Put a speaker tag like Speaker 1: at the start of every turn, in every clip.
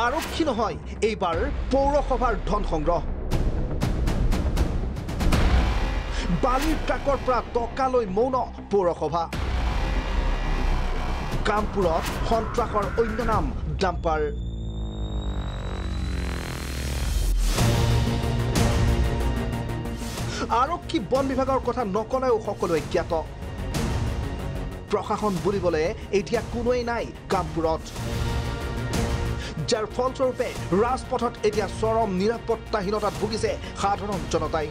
Speaker 1: আৰক্ষী নহয় এইবাৰ পৌৰসভাৰ ধন সংগ্ৰহ বালিৰ ট্ৰাকৰ পৰা টকা লৈ মৌন পৌৰসভা কামপুৰত সন্ত্ৰাসৰ অন্য নাম ডাম্পাৰ আৰক্ষী বন বিভাগৰ কথা নকলেও সকলোৱে জ্ঞাত প্ৰশাসন বুলিবলে এতিয়া কোনোৱেই নাই কামপুৰত যাৰ ফলস্বৰূপে ৰাজপথত এতিয়া চৰম নিৰাপত্তাহীনতাত ভুগিছে সাধাৰণ জনতাই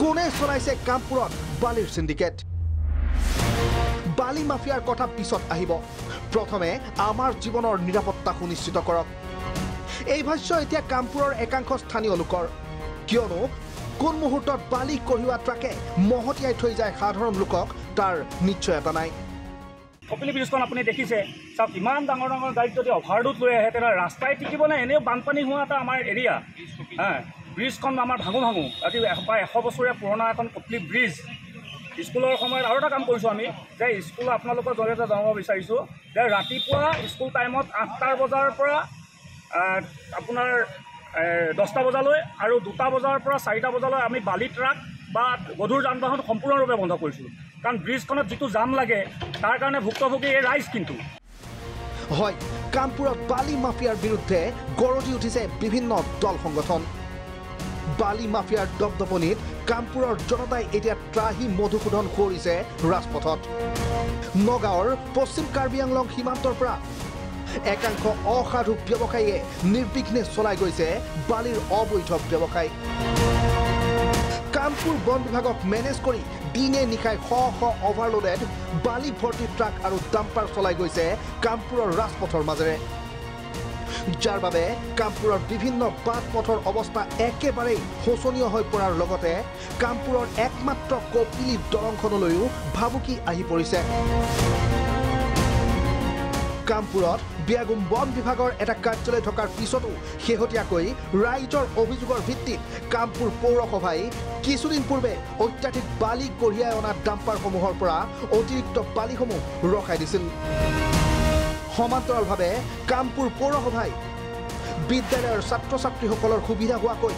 Speaker 1: কোনে চলাইছে কামপুৰত বালিৰ সিন্ডিকেট বালি মাফিয়াৰ কথা পিছত আহিব প্ৰথমে আমাৰ জীৱনৰ নিৰাপত্তা সুনিশ্চিত কৰক এই ভাষ্য এতিয়া কামপুৰৰ একাংশ স্থানীয় লোকৰ কিয়নো কোন মুহূৰ্তত বালি কঢ়িওৱা ট্ৰাকে মহতিয়াই থৈ যায় সাধাৰণ লোকক তাৰ নিশ্চয়তা নাই
Speaker 2: কপিলী ব্ৰিজখন আপুনি দেখিছে চাওক ইমান ডাঙৰ ডাঙৰ গাড়ীত যদি অভাৰলোড লৈ আহে তেতিয়া ৰাস্তাই টিকিবনে এনেও বানপানী হোৱা এটা আমাৰ এৰিয়া ব্ৰিজখন আমাৰ ভাঙো আজি প্ৰায় 100 বছৰীয়া পুৰণা এখন কপিলী ব্ৰিজ স্কুলৰ সময়ত আৰু এটা কাম কৰিছোঁ আমি যে স্কুল আপোনালোকৰ জৰিয়তে জনাব বিচাৰিছোঁ যে ৰাতিপুৱা স্কুল টাইমত 8টা বজাৰ পৰা আপোনাৰ 10টা বজালৈ আৰু 2টা বজাৰ পৰা 4টা বজালৈ আমি বালি ট্ৰাক বা গধুৰ যান বাহন সম্পূৰ্ণৰূপে বন্ধ কৰিছোঁ কাৰণ ব্ৰিজখনত যিটো জাম লাগে তাৰ কাৰণে ভুক্তভোগী এই ৰাইজ কিন্তু
Speaker 1: হয় কামপুৰত বালি মাফিয়াৰ বিৰুদ্ধে গৰজি উঠিছে বিভিন্ন দল সংগঠন বালি মাফিয়াৰ দপদপনিত কামপুৰৰ জনতাই এতিয়া ত্ৰাহি মধুসূদন কৰিছে ৰাজপথত নগাঁৱৰ পশ্চিম কাৰ্বি আংলং সীমান্তৰ পৰা একাংশ অসাধু ব্যৱসায়ীয়ে নিৰ্বিঘ্নে চলাই গৈছে বালিৰ অবৈধ ব্যৱসায় কামপুৰ বন বিভাগক মেনেজ কৰি দিনে নিশাই শ অভাৰলোডেড বালি ভৰ্তি ট্ৰাক আৰু ডাম্পাৰ চলাই গৈছে কামপুৰৰ ৰাজপথৰ মাজেৰে যাৰ বাবে কামপুৰৰ বিভিন্ন বাট পথৰ অৱস্থা একেবাৰেই শোচনীয় হৈ পৰাৰ লগতে কামপুৰৰ একমাত্ৰ কপিলী দলংখনলৈও ভাবুকি আহি পৰিছে কামপুৰত বিয়াগুম বন বিভাগৰ এটা কাৰ্যালয় থকাৰ পিছতো শেহতীয়াকৈ ৰাইজৰ অভিযোগৰ ভিত্তিত কামপুৰ পৌৰসভাই কিছুদিন পূৰ্বে অত্যাধিক বালি কঢ়িয়াই অনা ডাম্পাৰসমূহৰ পৰা অতিৰিক্ত বালিসমূহ ৰখাই দিছিল সমান্তৰালভাৱে কামপুৰ পৌৰসভাই বিদ্যালয়ৰ ছাত্ৰ ছাত্ৰীসকলৰ সুবিধা হোৱাকৈ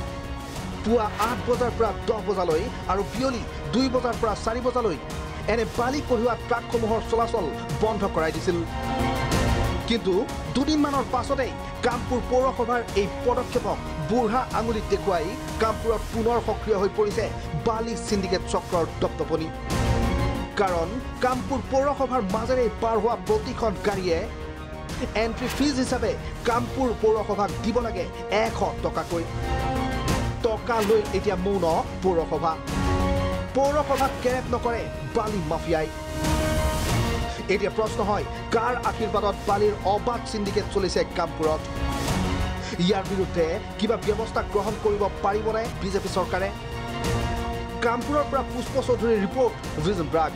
Speaker 1: পুৱা 8 বজাৰ পৰা 10 বজালৈ আৰু বিয়লি 2 বজাৰ পৰা 4 বজালৈ এনে বালি কঢ়িওৱা ট্ৰাকসমূহৰ চলাচল বন্ধ কৰাই দিছিল কিন্তু দুদিনমানৰ পাছতেই কামপুৰ পৌৰসভাৰ এই পদক্ষেপক বুঢ়া আঙুলিত দেখুৱাই কামপুৰত পুনৰ সক্ৰিয় হৈ পৰিছে বালি সিন্ডিকেট চক্ৰৰ দপদপনি কাৰণ কামপুৰ পৌৰসভাৰ মাজেৰে পাৰ হোৱা প্ৰতিখন গাড়ীয়ে এন্ট্ৰি ফিজ হিচাপে কামপুৰ পৌৰসভাক দিব লাগে 100 টকাকৈ টকা লৈ এতিয়া মৌন পৌৰসভাক কেৰেপ নকৰে বালি মাফিয়াই এতিয়া প্ৰশ্ন হয় কাৰ আশীৰ্বাদত বালিৰ অবাধ সিন্ডিকেট চলিছে কামপুৰত ইয়াৰ বিৰুদ্ধে কিবা ব্যৱস্থা গ্ৰহণ কৰিব পাৰিবনে বিজেপি চৰকাৰে কামপুৰৰ পৰা পুষ্প চৌধুৰীৰ ৰিপৰ্ট ভিজন ব্ৰাগ